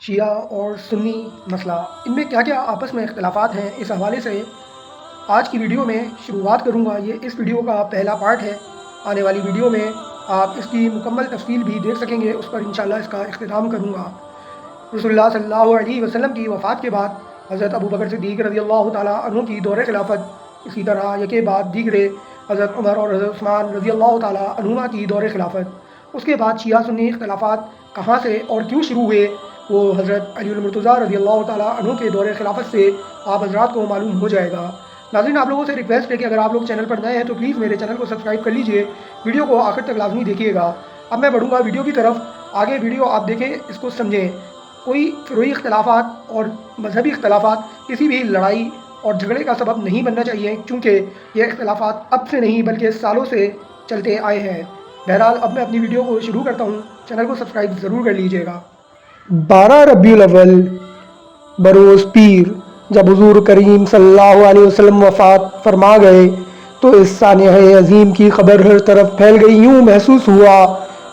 شیعہ اور سنی مسئلہ، ان میں کیا کیا آپس میں اختلافات ہیں، اس حوالے سے آج کی ویڈیو میں شروعات کروں گا۔ یہ اس ویڈیو کا پہلا پارٹ ہے۔ آنے والی ویڈیو میں آپ اس کی مکمل تفصیل بھی دیکھ سکیں گے، اس پر انشاءاللہ اس کا اختتام کروں گا۔ رسول اللہ صلی اللہ علیہ وسلم کی وفات کے بعد حضرت ابوبکر صدیق رضی اللہ تعالیٰ عنہ کی دور خلافت، اسی طرح یکے بعد دیگرے حضرت عمر اور حضرت عثمان رضی اللہ تعالیٰ عنہما کی دور خلافت، اس کے بعد شیعہ سنی اختلافات کہاں سے اور کیوں شروع ہوئے، وہ حضرت علی المرتضیٰ رضی اللہ تعالیٰ عنہ کے دور خلافت سے آپ حضرات کو معلوم ہو جائے گا۔ ناظرین، آپ لوگوں سے ریکویسٹ ہے کہ اگر آپ لوگ چینل پر نئے ہیں تو پلیز میرے چینل کو سبسکرائب کر لیجئے، ویڈیو کو آخر تک لازمی دیکھیے گا۔ اب میں بڑھوں گا ویڈیو کی طرف، آگے ویڈیو آپ دیکھیں، اس کو سمجھیں۔ کوئی فروعی اختلافات اور مذہبی اختلافات کسی بھی لڑائی اور جھگڑے کا سبب نہیں بننا چاہیے، کیونکہ یہ اختلافات اب سے نہیں بلکہ سالوں سے چلتے آئے ہیں۔ بہرحال اب میں اپنی ویڈیو کو شروع کرتا ہوں، چینل کو سبسکرائب ضرور کر لیجئے گا۔ 12 ربیع الاول بروز پیر جب حضور کریم صلی اللہ علیہ وسلم وفات فرما گئے تو اس سانحہ عظیم کی خبر ہر طرف پھیل گئی۔ یوں محسوس ہوا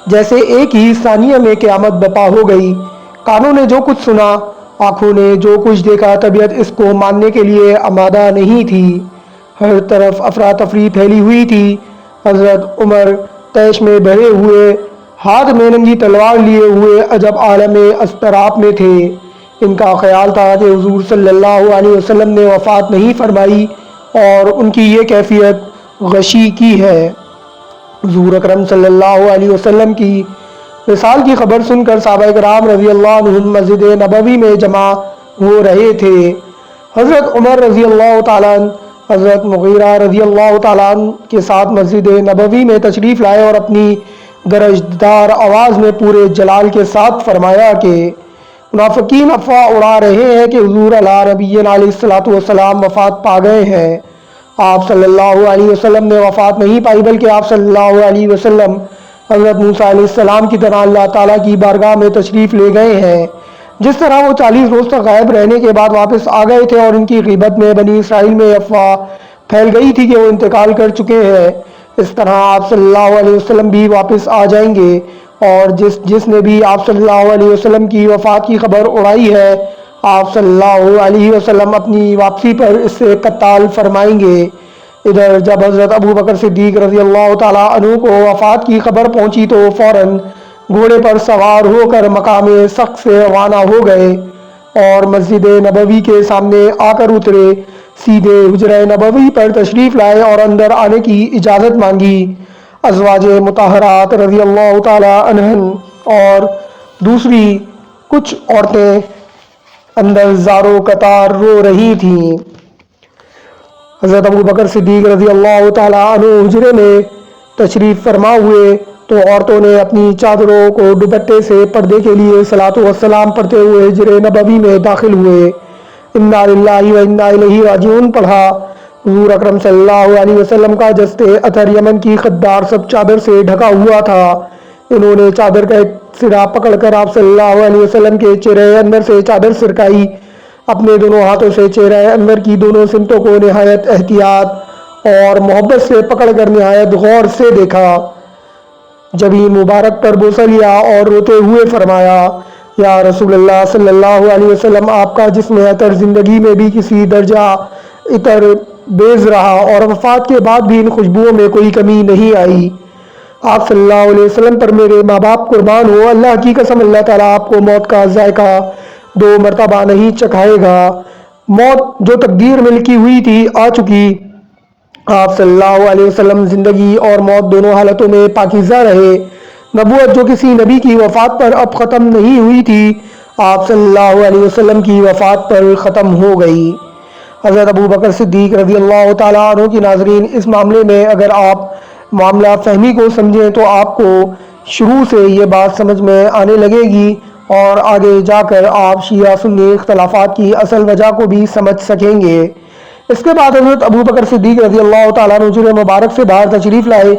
جیسے ایک ہی ثانیہ میں قیامت برپا ہو گئی۔ کانوں نے جو کچھ سنا، آنکھوں نے جو کچھ دیکھا، طبیعت اس کو ماننے کے لیے آمادہ نہیں تھی۔ ہر طرف افراتفری پھیلی ہوئی تھی۔ حضرت عمر طیش میں بڑھے ہوئے، ہاتھ میں ننگی تلوار لیے ہوئے عجب عالم اضطراب میں تھے۔ ان کا خیال تھا کہ حضور صلی اللہ علیہ وسلم نے وفات نہیں فرمائی اور ان کی یہ کیفیت غشی کی ہے۔ حضور اکرم صلی اللہ علیہ وسلم کی وصال کی خبر سن کر صحابہ کرام رضی اللہ عنہم مسجد نبوی میں جمع ہو رہے تھے۔ حضرت عمر رضی اللہ تعالیٰ عنہ حضرت مغیرہ رضی اللہ تعالیٰ عنہ کے ساتھ مسجد نبوی میں تشریف لائے اور اپنی گرجدار آواز میں پورے جلال کے ساتھ فرمایا کہ منافقین افواہ اڑا رہے ہیں کہ حضور علیہ نبینا علیہ الصلوۃ والسلام وفات پا گئے ہیں۔ آپ صلی اللہ علیہ وسلم نے وفات نہیں پائی، بلکہ آپ صلی اللہ علیہ وسلم حضرت موسیٰ علیہ السلام کی طرح اللہ تعالیٰ کی بارگاہ میں تشریف لے گئے ہیں۔ جس طرح وہ 40 روز تک غائب رہنے کے بعد واپس آ گئے تھے اور ان کی غیبت میں بنی اسرائیل میں افواہ پھیل گئی تھی کہ وہ انتقال کر چکے ہیں، اس طرح آپ صلی اللہ علیہ وسلم بھی واپس آ جائیں گے، اور جس نے بھی آپ صلی اللہ علیہ وسلم کی وفات کی خبر اڑائی ہے، آپ صلی اللہ علیہ وسلم اپنی واپسی پر اس سے قتال فرمائیں گے۔ ادھر جب حضرت ابوبکر صدیق رضی اللہ تعالیٰ عنہ کو وفات کی خبر پہنچی تو فوراً گھوڑے پر سوار ہو کر مقام سخت سے روانہ ہو گئے اور مسجد نبوی کے سامنے آ کر اترے۔ سیدھے حجرہ نبوی پر تشریف لائے اور اندر آنے کی اجازت مانگی۔ ازواج مطہرات رضی اللہ تعالیٰ عنہن اور دوسری کچھ عورتیں اندر زارو قطار رو رہی تھیں۔ حضرت ابوبکر صدیق رضی اللہ تعالیٰ عنہ حجرے میں تشریف فرما ہوئے تو عورتوں نے اپنی چادروں کو دوپٹے سے پردے کے لیے صلاۃ والسلام پڑھتے ہوئے حجرہ نبوی میں داخل ہوئے۔ انا للہ و انا الیہ راجعون پڑھا۔ حضور اکرم صلی اللہ علیہ وسلم کا جستے عطر یمن کی خددار سب چادر سے ڈھکا ہوا تھا۔ انہوں نے چادر کا ایک سرا پکڑ کر آپ صلی اللہ علیہ وسلم کے چہرہ انور سے چادر سرکائی، اپنے دونوں ہاتھوں سے چہرہ انور کی دونوں سمتوں کو نہایت احتیاط اور محبت سے پکڑ کر نہایت غور سے دیکھا۔ جبین مبارک پر بوسہ لیا اور روتے ہوئے فرمایا، یا رسول اللہ صلی اللہ علیہ وسلم، آپ کا جسم عطر زندگی میں بھی کسی درجہ عطر بیز رہا اور وفات کے بعد بھی ان خوشبوؤں میں کوئی کمی نہیں آئی۔ آپ صلی اللہ علیہ وسلم پر میرے ماں باپ قربان ہو، اللہ کی قسم اللہ تعالیٰ آپ کو موت کا ذائقہ 2 مرتبہ نہیں چکھائے گا۔ موت جو تقدیر میں لکھی ہوئی تھی آ چکی۔ آپ صلی اللہ علیہ وسلم زندگی اور موت دونوں حالتوں میں پاکیزہ رہے۔ نبوت جو کسی نبی کی وفات پر اب ختم نہیں ہوئی تھی، آپ صلی اللہ علیہ وسلم کی وفات پر ختم ہو گئی۔ حضرت ابوبکر صدیق رضی اللہ تعالیٰ عنہ کی ناظرین، اس معاملے میں اگر آپ معاملہ فہمی کو سمجھیں تو آپ کو شروع سے یہ بات سمجھ میں آنے لگے گی اور آگے جا کر آپ شیعہ سنی اختلافات کی اصل وجہ کو بھی سمجھ سکیں گے۔ اس کے بعد حضرت ابوبکر صدیق رضی اللہ تعالیٰ عنہ حجرہ مبارک سے باہر تشریف لائے۔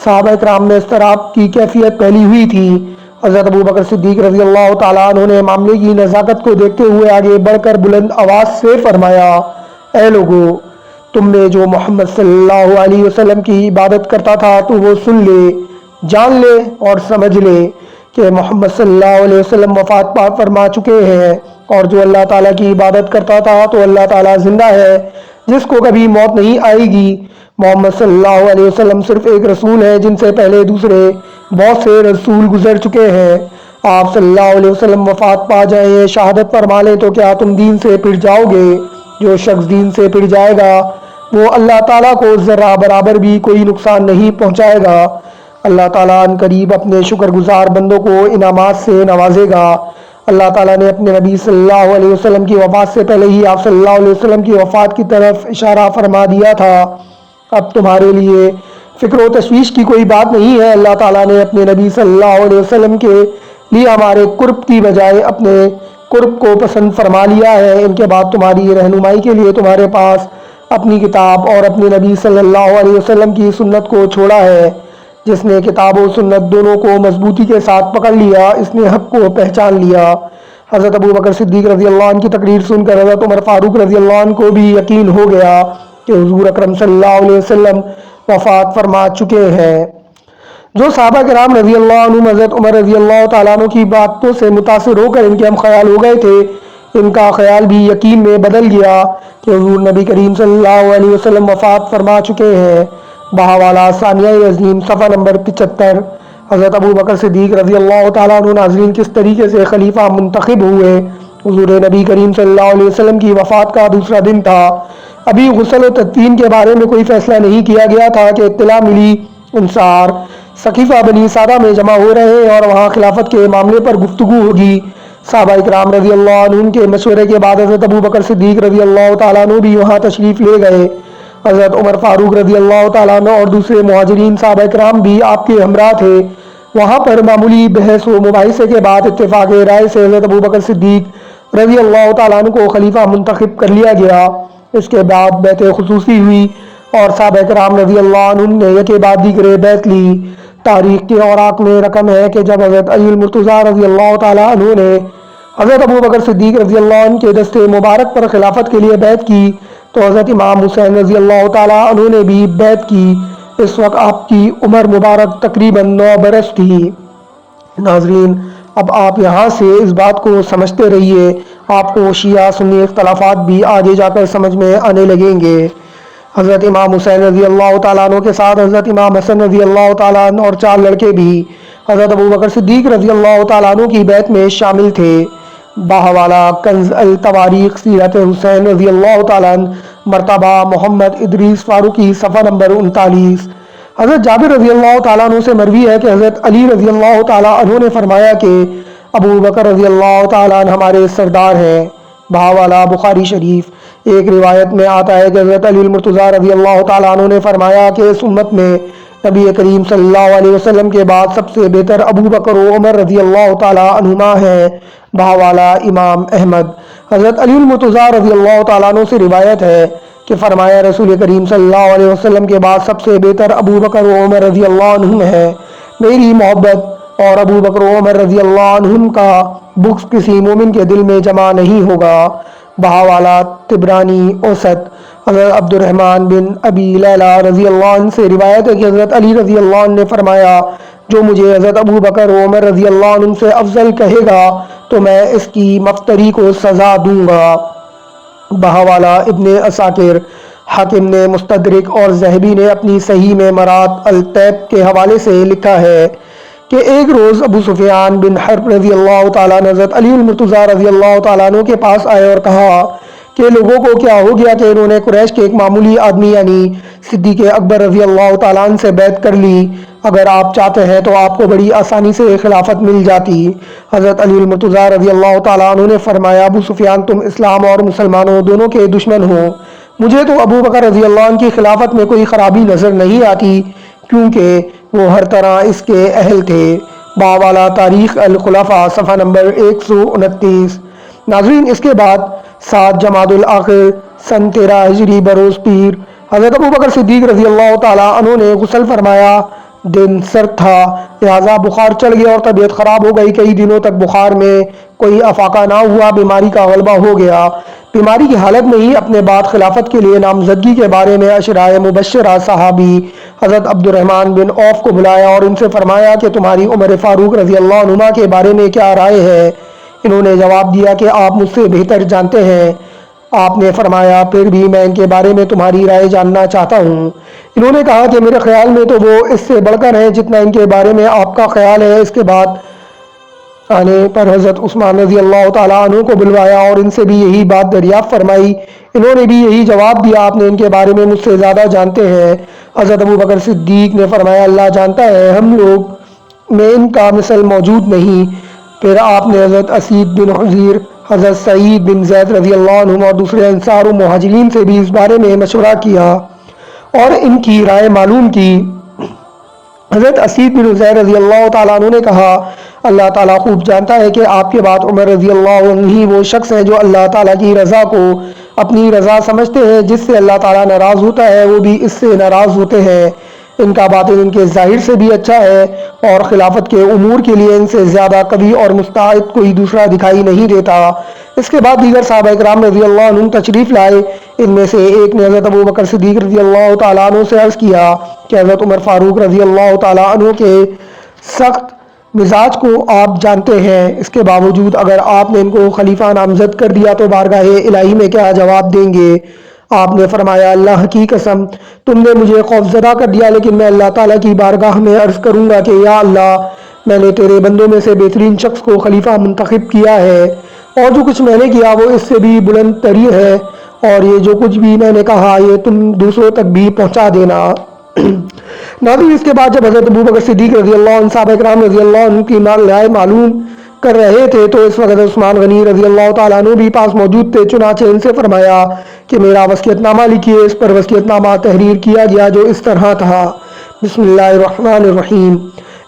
صحابہ کرام میں اضطراب کی کیفیت پھیلی ہوئی تھی۔ حضرت ابوبکر صدیق رضی اللہ تعالیٰ عنہ نے معاملے کی نزاکت کو دیکھتے ہوئے آگے بڑھ کر بلند آواز سے فرمایا، اے لوگو، تم میں جو محمد صلی اللہ علیہ وسلم کی عبادت کرتا تھا تو وہ سن لے، جان لے اور سمجھ لے کہ محمد صلی اللہ علیہ وسلم وفات پا فرما چکے ہیں، اور جو اللہ تعالیٰ کی عبادت کرتا تھا تو اللہ تعالیٰ زندہ ہے جس کو کبھی موت نہیں آئے گی۔ محمد صلی اللہ علیہ وسلم صرف ایک رسول ہے، جن سے پہلے دوسرے بہت سے رسول گزر چکے ہیں۔ آپ صلی اللہ علیہ وسلم وفات پا جائیں، شہادت فرما لیں، تو کیا تم دین سے پھر جاؤ گے؟ جو شخص دین سے پھر جائے گا وہ اللہ تعالیٰ کو ذرہ برابر بھی کوئی نقصان نہیں پہنچائے گا۔ اللہ تعالیٰ ان قریب اپنے شکر گزار بندوں کو انعامات سے نوازے گا۔ اللہ تعالیٰ نے اپنے نبی صلی اللہ علیہ وسلم کی وفات سے پہلے ہی آپ صلی اللہ علیہ وسلم کی وفات کی طرف اشارہ فرما دیا تھا۔ اب تمہارے لیے فکر و تشویش کی کوئی بات نہیں ہے۔ اللہ تعالیٰ نے اپنے نبی صلی اللہ علیہ وسلم کے لیے ہمارے قرب کی بجائے اپنے قرب کو پسند فرما لیا ہے۔ ان کے بعد تمہاری رہنمائی کے لیے تمہارے پاس اپنی کتاب اور اپنے نبی صلی اللہ علیہ وسلم کی سنت کو چھوڑا ہے۔ جس نے کتاب و سنت دونوں کو مضبوطی کے ساتھ پکڑ لیا، اس نے حق کو پہچان لیا۔ حضرت ابو بکر صدیق رضی اللہ عنہ کی تقریر سن کر حضرت عمر فاروق رضی اللہ عنہ کو بھی یقین ہو گیا کہ حضور اکرم صلی اللہ علیہ وسلم وفات فرما چکے ہیں۔ جو صحابہ کرام رضی اللہ عنہ حضرت عمر رضی اللہ تعالیٰ عنہ کی باتوں سے متاثر ہو کر ان کے ہم خیال ہو گئے تھے، ان کا خیال بھی یقین میں بدل گیا کہ حضور نبی کریم صلی اللہ علیہ وسلم وفات فرما چکے ہیں۔ بہاوالا ثانیہ عظیم صفحہ نمبر 75۔ حضرت ابو بکر صدیق رضی اللہ تعالیٰ عنہ ناظرین کس طریقے سے خلیفہ منتخب ہوئے۔ حضور نبی کریم صلی اللہ علیہ وسلم کی وفات کا دوسرا دن تھا۔ ابھی غسل و تدفین کے بارے میں کوئی فیصلہ نہیں کیا گیا تھا کہ اطلاع ملی انصار سقیفہ بنی سعدہ میں جمع ہو رہے ہیں اور وہاں خلافت کے معاملے پر گفتگو ہوگی۔ صحابہ کرام رضی اللہ عنہ کے مشورے کے بعد حضرت ابو بکر صدیق رضی اللہ تعالیٰ عنہ بھی وہاں تشریف لے گئے۔ حضرت عمر فاروق رضی اللہ تعالیٰ عنہ اور دوسرے مہاجرین صحابہ کرام بھی آپ کے ہمراہ تھے۔ وہاں پر معمولی بحث و مباحثے کے بعد اتفاق رائے سے حضرت ابو بکر صدیق رضی اللہ تعالیٰ عنہ کو خلیفہ منتخب کر لیا گیا۔ اس کے بعد بیعت خصوصی ہوئی اور صحابہ کرام رضی اللہ عنہ نے یکے بعد دیگرے بیعت لی۔ تاریخ کے اوراق میں رقم ہے کہ جب حضرت علی المرتضیٰ رضی اللہ تعالیٰ عنہ نے حضرت ابو بکر صدیق رضی اللہ عنہ کے دست مبارک پر خلافت کے لیے بیعت کی تو حضرت امام حسین رضی اللہ تعالیٰ عنہ نے بھی بیعت کی۔ اس وقت آپ کی عمر مبارک تقریباً 9 برس تھی۔ ناظرین، اب آپ یہاں سے اس بات کو سمجھتے رہیے، آپ کو شیعہ سنی اختلافات بھی آگے جا کر سمجھ میں آنے لگیں گے۔ حضرت امام حسین رضی اللہ تعالیٰ عنہ کے ساتھ حضرت امام حسن رضی اللہ تعالیٰ عنہ اور 4 لڑکے بھی حضرت ابو بکر صدیق رضی اللہ تعالیٰ عنہ کی بیعت میں شامل تھے۔ باہوالا کنز التواریخ سیرت حسین رضی اللہ تعالیٰ عنہ مرتبہ محمد ادریس فاروقی صفحہ نمبر 39۔ حضرت جابر رضی اللہ تعالیٰ عنہ سے مروی ہے کہ حضرت علی رضی اللہ تعالیٰ عنہ نے فرمایا کہ ابو بکر رضی اللہ تعالیٰ عنہ ہمارے سردار ہیں۔ بہاوالا بخاری شریف۔ ایک روایت میں آتا ہے کہ حضرت علی المرتضیٰ رضی اللہ تعالیٰ عنہ نے فرمایا کہ اس امت میں نبی کریم صلی اللہ علیہ وسلم کے بعد سب سے بہتر ابو بکر و عمر رضی اللہ تعالیٰ عنہما ہیں۔ بہاوالا امام احمد۔ حضرت علی المرتضیٰ رضی اللہ تعالیٰ عنہ سے روایت ہے کہ فرمایا رسول کریم صلی اللہ علیہ وسلم کے بعد سب سے بہتر ابو بکر و عمر رضی اللہ عنہ ہے۔ میری محبت اور ابو بکر و عمر رضی اللہ عنہم کا بغض کسی مومن کے دل میں جمع نہیں ہوگا۔ بہاوالا طبرانی اوسط۔ حضرت عبد الرحمن بن ابی لیلہ رضی اللہ عنہ سے روایت ہے کہ حضرت علی رضی اللہ عنہ نے فرمایا جو مجھے حضرت ابو بکر و عمر رضی اللہ عنہ سے افضل کہے گا تو میں اس کی مفتری کو سزا دوں گا۔ بہاوالا ابن عساکر۔ حاکم نے مستدرک اور ذہبی نے اپنی صحیح میں مرات الطیب کے حوالے سے لکھا ہے کہ ایک روز ابو سفیان بن حرب رضی اللہ تعالیٰ عنہ حضرت علی المرتضیٰ رضی اللہ تعالیٰ عنہ کے پاس آئے اور کہا کہ لوگوں کو کیا ہو گیا کہ انہوں نے قریش کے ایک معمولی آدمی یعنی صدیق اکبر رضی اللہ تعالیٰ عنہ سے بیعت کر لی۔ اگر آپ چاہتے ہیں تو آپ کو بڑی آسانی سے خلافت مل جاتی۔ حضرت علی المرتضیٰ رضی اللہ تعالیٰ عنہ نے فرمایا ابو سفیان تم اسلام اور مسلمانوں دونوں کے دشمن ہو، مجھے تو ابو بکر رضی اللہ عنہ کی خلافت میں کوئی خرابی نظر نہیں آتی کیونکہ وہ ہر طرح اس کے اہل تھے۔ بہاوالا تاریخ الخلفاء صفحہ نمبر 129۔ ناظرین، اس کے بعد 7 جمادی الاخر سن 13 ہجری بروز پیر حضرت ابو بکر صدیق رضی اللہ تعالیٰ عنہ نے غسل فرمایا۔ دن سرد تھا لہذا بخار چڑھ گیا اور طبیعت خراب ہو گئی۔ کئی دنوں تک بخار میں کوئی افاقہ نہ ہوا، بیماری کا غلبہ ہو گیا۔ بیماری کی حالت میں ہی اپنے بعد خلافت کے لیے نامزدگی کے بارے میں عشرائے مبشرہ صحابی حضرت عبد الرحمن بن عوف کو بلایا اور ان سے فرمایا کہ تمہاری عمر فاروق رضی اللہ عنہ کے بارے میں کیا رائے ہے؟ انہوں نے جواب دیا کہ آپ مجھ سے بہتر جانتے ہیں۔ آپ نے فرمایا پھر بھی میں ان کے بارے میں تمہاری رائے جاننا چاہتا ہوں۔ انہوں نے کہا کہ میرے خیال میں تو وہ اس سے بڑھ کر ہیں جتنا ان کے بارے میں آپ کا خیال ہے۔ اس کے بعد آنے پر حضرت عثمان رضی اللہ تعالیٰ عنہ کو بلوایا اور ان سے بھی یہی بات دریافت فرمائی۔ انہوں نے بھی یہی جواب دیا، آپ نے ان کے بارے میں مجھ سے زیادہ جانتے ہیں۔ حضرت ابو بکر صدیق نے فرمایا اللہ جانتا ہے، ہم لوگ میں ان کا مثل موجود نہیں۔ پھر آپ نے حضرت اسید بن حضیر، حضرت سعید بن زید رضی اللہ عنہ اور دوسرے انصار و مہاجرین سے بھی اس بارے میں مشورہ کیا اور ان کی رائے معلوم کی۔ حضرت اسید بن زید رضی اللہ تعالیٰ عنہ نے کہا اللہ تعالیٰ خوب جانتا ہے کہ آپ کے بعد عمر رضی اللہ عنہ ہی وہ شخص ہیں جو اللہ تعالیٰ کی رضا کو اپنی رضا سمجھتے ہیں۔ جس سے اللہ تعالیٰ ناراض ہوتا ہے وہ بھی اس سے ناراض ہوتے ہیں۔ ان کا باطن ان کے ظاہر سے بھی اچھا ہے اور خلافت کے امور کے لیے ان سے زیادہ قوی اور مستعد کوئی دوسرا دکھائی نہیں دیتا۔ اس کے بعد دیگر صحابہ کرام رضی اللہ عنہ تشریف لائے۔ ان میں سے ایک نے حضرت ابو بکر صدیق رضی اللہ تعالیٰ عنہ سے عرض کیا کہ حضرت عمر فاروق رضی اللہ تعالیٰ عنہ کے سخت مزاج کو آپ جانتے ہیں، اس کے باوجود اگر آپ نے ان کو خلیفہ نامزد کر دیا تو بارگاہ الہی میں کیا جواب دیں گے؟ آپ نے فرمایا اللہ کی قسم تم نے مجھے خوفزدہ کر دیا، لیکن میں اللہ تعالیٰ کی بارگاہ میں عرض کروں گا کہ یا اللہ میں نے تیرے بندوں میں سے بہترین شخص کو خلیفہ منتخب کیا ہے اور جو کچھ میں نے کیا وہ اس سے بھی بلند ترین ہے، اور یہ جو کچھ بھی میں نے کہا یہ تم دوسروں تک بھی پہنچا دینا۔ ناظرین اس کے بعد جب حضرت ابو بکر صدیق رضی اللہ عنہ صحابہ کرام رضی اللہ عنہ کی رائے معلوم کر رہے تھے تو اس وقت عثمان غنی رضی اللہ تعالیٰ عنہ بھی پاس موجود تھے۔ چنانچہ ان سے فرمایا کہ میرا وصیت نامہ لکھیے۔ اس پر وصیت نامہ تحریر کیا گیا جو اس طرح تھا، بسم اللہ الرحمن الرحیم۔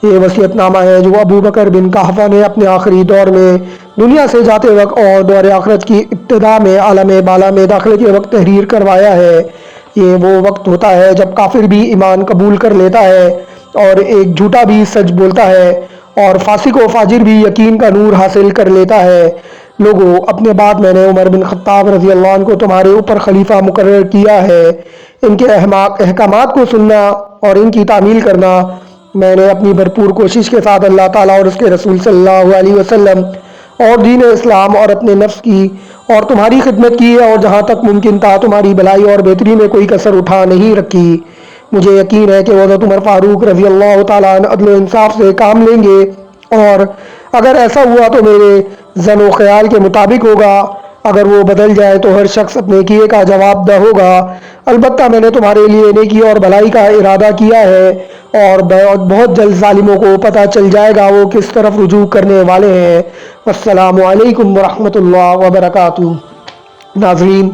یہ وصیت نامہ ہے جو ابو بکر بن قحافہ نے اپنے آخری دور میں دنیا سے جاتے وقت اور دور آخرت کی ابتدا میں عالم بالا میں داخلے کے وقت تحریر کروایا ہے۔ یہ وہ وقت ہوتا ہے جب کافر بھی ایمان قبول کر لیتا ہے اور ایک جھوٹا بھی سچ بولتا ہے اور فاسق و فاجر بھی یقین کا نور حاصل کر لیتا ہے۔ لوگوں اپنے بعد میں نے عمر بن خطاب رضی اللہ عنہ کو تمہارے اوپر خلیفہ مقرر کیا ہے۔ ان کے احکامات کو سننا اور ان کی تعمیل کرنا میں نے اپنی بھرپور کوشش کے ساتھ اللہ تعالیٰ اور اس کے رسول صلی اللہ علیہ وسلم اور دین اسلام اور اپنے نفس کی اور تمہاری خدمت کی ہے، اور جہاں تک ممکن تھا تمہاری بھلائی اور بہتری میں کوئی کسر اٹھا نہیں رکھی۔ مجھے یقین ہے کہ حضرت عمر فاروق رضی اللہ تعالیٰ عنہ عدل و انصاف سے کام لیں گے، اور اگر ایسا ہوا تو میرے ظن و خیال کے مطابق ہوگا، اگر وہ بدل جائے تو ہر شخص اپنے کیے کا جواب دہ ہوگا۔ البتہ میں نے تمہارے لیے نیکی اور بھلائی کا ارادہ کیا ہے، اور بہت جلد ظالموں کو پتہ چل جائے گا وہ کس طرف رجوع کرنے والے ہیں۔ السلام علیکم ورحمۃ اللہ وبرکاتہ۔ ناظرین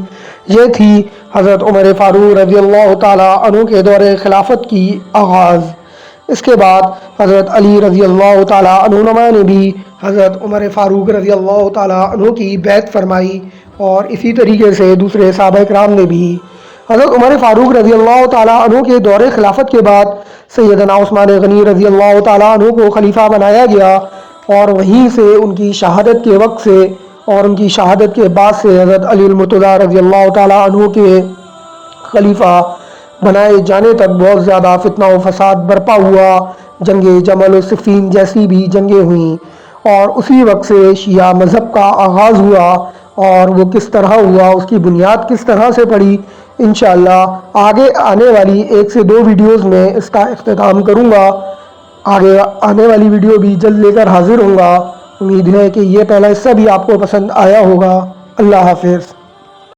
یہ تھی حضرت عمر فاروق رضی اللہ تعالیٰ عنہ کے دور خلافت کی آغاز۔ اس کے بعد حضرت علی رضی اللہ تعالیٰ عنہ نے بھی حضرت عمر فاروق رضی اللہ تعالیٰ عنہ کی بیعت فرمائی، اور اسی طریقے سے دوسرے صحابہ کرام نے بھی۔ حضرت عمر فاروق رضی اللہ تعالیٰ عنہ کے دور خلافت کے بعد سیدنا عثمان غنی رضی اللہ تعالیٰ عنہ کو خلیفہ بنایا گیا، اور وہیں سے ان کی شہادت کے وقت سے اور ان کی شہادت کے بعد سے حضرت علی المرتضیٰ رضی اللہ تعالیٰ عنہ کے خلیفہ بنائے جانے تک بہت زیادہ فتنہ و فساد برپا ہوا۔ جنگ جمل و صفین جیسی بھی جنگیں ہوئیں، اور اسی وقت سے شیعہ مذہب کا آغاز ہوا، اور وہ کس طرح ہوا، اس کی بنیاد کس طرح سے پڑی، انشاءاللہ آگے آنے والی 1 سے 2 ویڈیوز میں اس کا اختتام کروں گا۔ آگے آنے والی ویڈیو بھی جلد لے کر حاضر ہوں گا۔ امید ہے کہ یہ پہلا حصہ بھی آپ کو پسند آیا ہوگا۔ اللہ حافظ۔